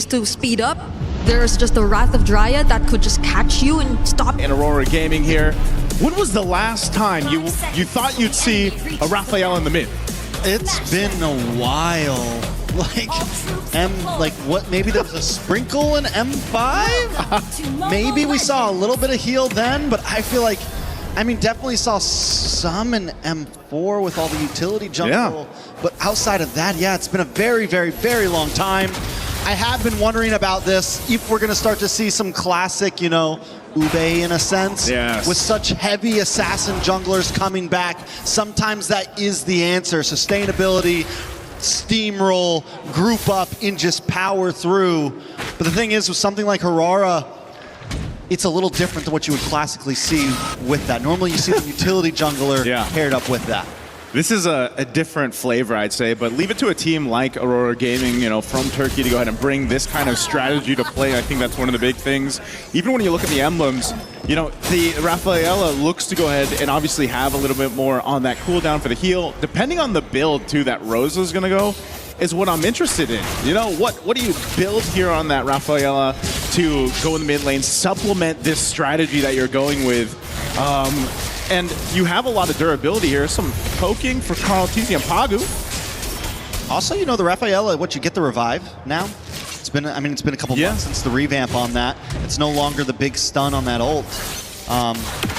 to speed up. There's just the Wrath of Dryad that could just catch you and stop. And Aurora Gaming here. When was the last time you thought you'd see a Raphael in the mid? It's been a while. Maybe there was a sprinkle in M5? Maybe we saw a little bit of heal then, but I feel like, definitely saw some in M4 with all the utility jungle. Yeah. But outside of that, yeah, it's been a very, very, very long time. I have been wondering about this, if we're going to start to see some classic, Ube in a sense. Yes. With such heavy assassin junglers coming back, sometimes that is the answer. Sustainability, steamroll, group up, and just power through. But the thing is, with something like Aurora, it's a little different than what you would classically see with that. Normally you see the utility jungler paired up with that. This is a different flavor, I'd say, but leave it to a team like Aurora Gaming, from Turkey to go ahead and bring this kind of strategy to play. I think that's one of the big things. Even when you look at the emblems, the Rafaela looks to go ahead and obviously have a little bit more on that cooldown for the heal. Depending on the build, too, that Rosa's going to go, is what I'm interested in. What do you build here on that Rafaela to go in the mid lane, supplement this strategy that you're going with? And you have a lot of durability here. Some poking for KarlTzy and Pagu. Also, the Rafaela, you get the revive now? It's been a couple months since the revamp on that. It's no longer the big stun on that ult.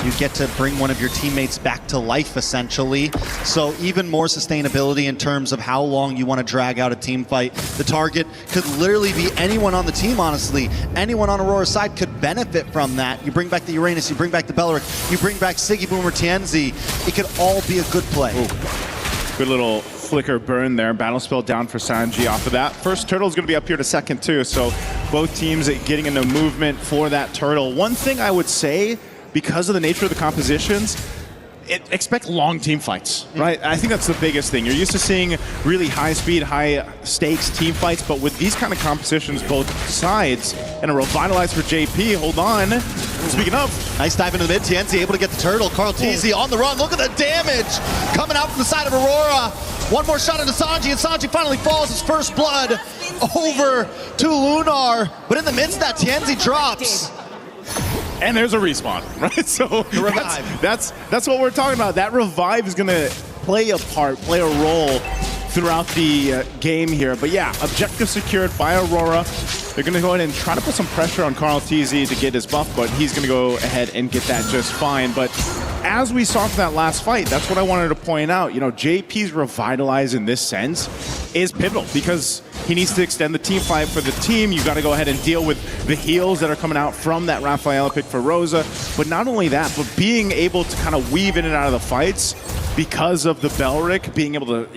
You get to bring one of your teammates back to life, essentially. So even more sustainability in terms of how long you want to drag out a team fight. The target could literally be anyone on the team, honestly. Anyone on Aurora's side could benefit from that. You bring back the Uranus, you bring back the Beleric, you bring back Siggy Boomer TNZ. It could all be a good play. Ooh. Good little flicker burn there. Battle spell down for Sanji off of that. First turtle is going to be up here to second, too. So both teams getting into movement for that turtle. One thing I would say, because of the nature of the compositions, expect long team fights, right? I think that's the biggest thing. You're used to seeing really high speed, high stakes team fights, but with these kind of compositions, both sides, and a revitalize for JP, hold on. Speaking of. Nice dive into the mid, TNZ able to get the turtle. KarlTzy on the run, look at the damage coming out from the side of Aurora. One more shot into Sanji, and Sanji finally falls his first blood over to Lunar. But in the midst of that, TNZ drops. And there's a respawn, right? So that's what we're talking about. That revive is going to play a part, play a role throughout the game here. But yeah, objective secured by Aurora. They're going to go ahead and try to put some pressure on KarlTzy to get his buff, but he's going to go ahead and get that just fine. But as we saw for that last fight, that's what I wanted to point out. JP's revitalize in this sense is pivotal because he needs to extend the team fight for the team. You got to go ahead and deal with the heals that are coming out from that Rafaela pick for Rosa. But not only that, but being able to kind of weave in and out of the fights because of the Beleric, being able to,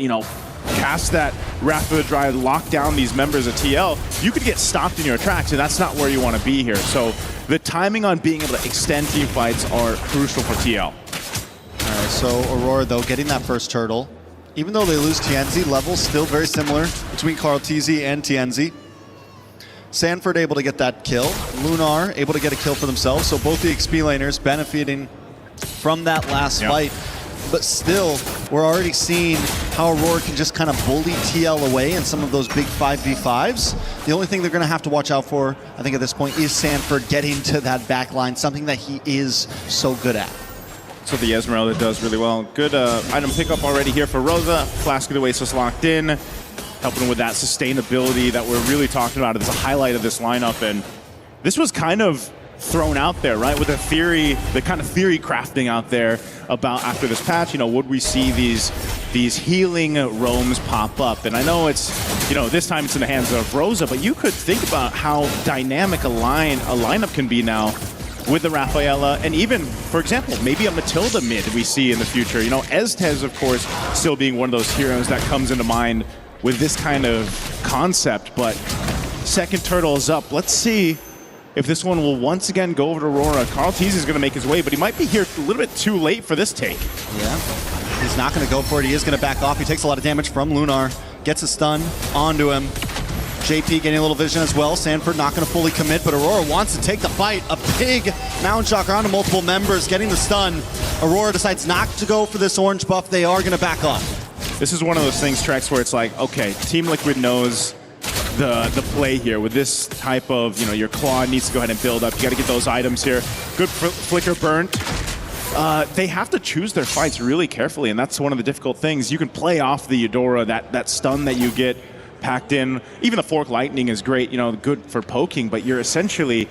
cast that Wrath of the Dryad, lock down these members of TL, you could get stopped in your tracks, and that's not where you want to be here. So the timing on being able to extend team fights are crucial for TL. All right, so Aurora, though, getting that first turtle. Even though they lose TNZ, levels still very similar between KarlTzy and TNZ. Sanford able to get that kill. Lunar able to get a kill for themselves. So both the XP laners benefiting from that last fight. But still, we're already seeing how Aurora can just kind of bully TL away in some of those big 5v5s. The only thing they're going to have to watch out for, I think at this point, is Sanford getting to that back line, something that he is so good at. So the Esmeralda does really well. Good item pickup already here for Rosa. Flask of the Oasis locked in, helping with that sustainability that we're really talking about. It's a highlight of this lineup, and this was kind of thrown out there, right? With the theory, the kind of theory crafting out there about after this patch, would we see these healing roams pop up? And I know it's, this time it's in the hands of Rosa, but you could think about how dynamic a lineup can be now with the Rafaela, and even, for example, maybe a Matilda mid we see in the future. Estes, of course, still being one of those heroes that comes into mind with this kind of concept, but second turtle is up. Let's see if this one will once again go over to Aurora. KarlTzy is going to make his way, but he might be here a little bit too late for this take. Yeah, he's not going to go for it. He is going to back off. He takes a lot of damage from Lunar, gets a stun onto him. JP getting a little vision as well. Sanford not going to fully commit, but Aurora wants to take the fight. A big Mountain Shocker onto multiple members, getting the stun. Aurora decides not to go for this orange buff. They are going to back off. This is one of those things, Trex, where it's like, okay, Team Liquid knows the play here with this type of, your claw needs to go ahead and build up. You got to get those items here. Good flicker burnt. They have to choose their fights really carefully, and that's one of the difficult things. You can play off the Aurora, that stun that you get packed in. Even the Fork Lightning is great, good for poking, but you're essentially,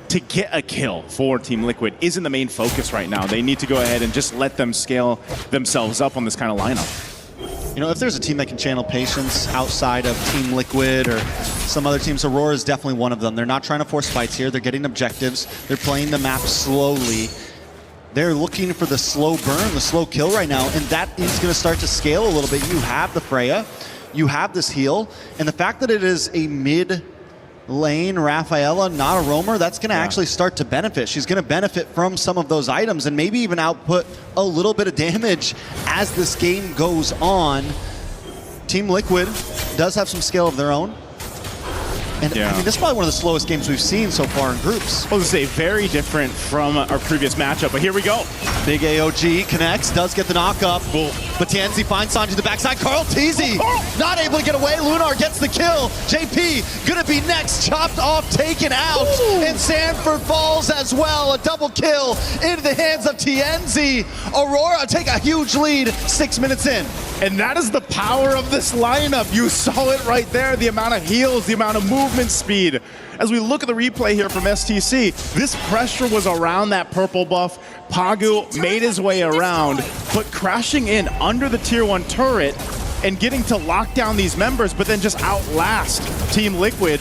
to get a kill for Team Liquid isn't the main focus right now. They need to go ahead and just let them scale themselves up on this kind of lineup. If there's a team that can channel patience outside of Team Liquid or some other teams, Aurora is definitely one of them. They're not trying to force fights here. They're getting objectives. They're playing the map slowly. They're looking for the slow burn, the slow kill right now, and that is going to start to scale a little bit. You have the Freya, you have this heal, and the fact that it is a mid-lane Rafaela, not a roamer, that's going to actually start to benefit. She's going to benefit from some of those items and maybe even output a little bit of damage as this game goes on. Team Liquid does have some skill of their own. And I mean, this is probably one of the slowest games we've seen so far in groups. I was going to say, very different from our previous matchup, but here we go. Big AOG connects, does get the knock up. Cool. But TNZ finds Sanji the backside. Carl Teasy not able to get away. Lunar gets the kill. JP gonna be next, chopped off, taken out. Ooh. And Sanford falls as well. A double kill into the hands of TNZ. Aurora take a huge lead 6 minutes in. And that is the power of this lineup. You saw it right there, the amount of heals, the amount of movement speed. As we look at the replay here from STC, this pressure was around that purple buff. Pagu made his way around, but crashing in under the tier 1 turret and getting to lock down these members, but then just outlast Team Liquid.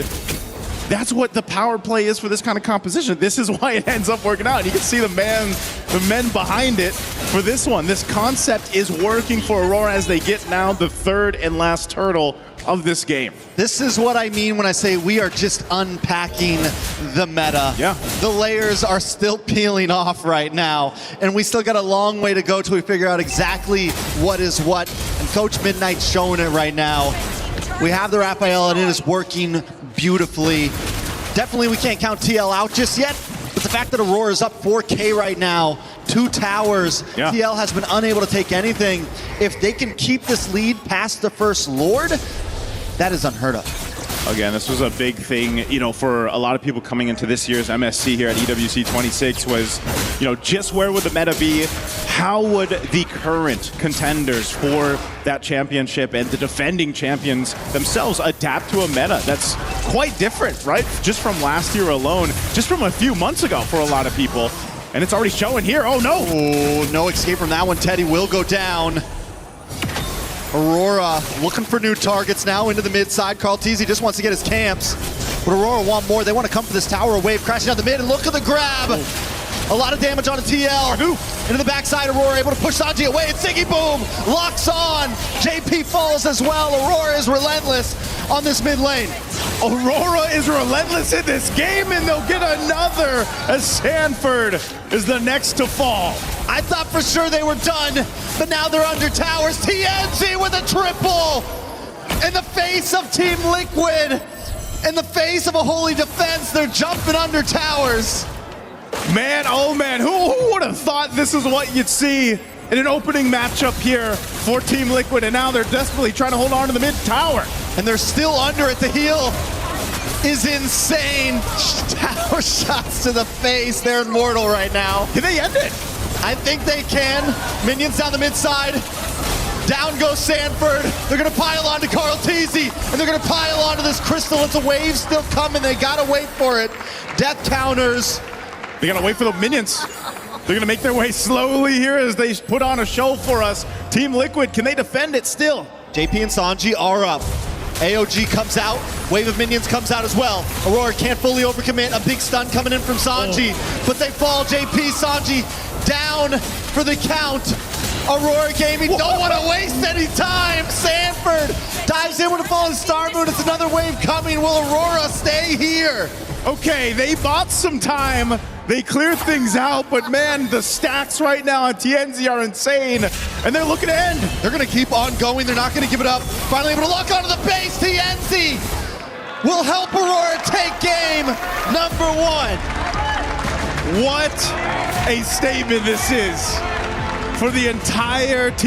That's what the power play is for this kind of composition. This is why it ends up working out. You can see the men behind it for this one. This concept is working for Aurora as they get now the third and last turtle of this game. This is what I mean when I say we are just unpacking the meta. Yeah. The layers are still peeling off right now, and we still got a long way to go till we figure out exactly what is what, and Coach Midnight's showing it right now. We have the Raphael, and it is working beautifully. Definitely we can't count TL out just yet, but the fact that Aurora is up 4K right now, 2 towers, TL has been unable to take anything. If they can keep this lead past the first Lord, that is unheard of. Again, this was a big thing, for a lot of people coming into this year's MSC here at EWC 26 was, just where would the meta be? How would the current contenders for that championship and the defending champions themselves adapt to a meta that's quite different, right? Just from last year alone, just from a few months ago for a lot of people. And it's already showing here. Oh, no. Oh, no escape from that one. Teddy will go down. Aurora looking for new targets now into the mid side. Carl Teasy just wants to get his camps, but Aurora want more. They want to come for this tower wave, crashing down the mid, and look at the grab. A lot of damage on a TL. Into the backside, Aurora able to push Sanji away, and Siggy Boom locks on. JP falls as well. Aurora is relentless on this mid lane. Aurora is relentless in this game, and they'll get another as Sanford is the next to fall. I thought for sure they were done, but now they're under towers. TNZ with a triple in the face of Team Liquid. In the face of a holy defense, they're jumping under towers. Man, oh man, who would have thought this is what you'd see in an opening matchup here for Team Liquid, and now they're desperately trying to hold on to the mid tower. And they're still under it. The heal is insane. Tower shots to the face. They're immortal right now. Can they end it? I think they can. Minions down the mid side. Down goes Sanford. They're gonna pile onto Carl Teasy, and they're gonna pile onto this crystal. It's a wave still coming. They gotta wait for it. Death counters. They gotta wait for the minions. They're gonna make their way slowly here as they put on a show for us. Team Liquid, can they defend it still? JP and Sanji are up. AOG comes out, wave of minions comes out as well. Aurora can't fully overcommit, a big stun coming in from Sanji, but they fall. JP, Sanji down for the count. Aurora Gaming don't want to waste any time. Sanford dives in with a fallen Star Moon. It's another wave coming. Will Aurora stay here? Okay, they bought some time. They cleared things out, but man, the stacks right now on TNZ are insane, and they're looking to end. They're gonna keep on going. They're not gonna give it up. Finally able to lock onto the base. TNZ will help Aurora take game number 1. What a statement this is for the entire team.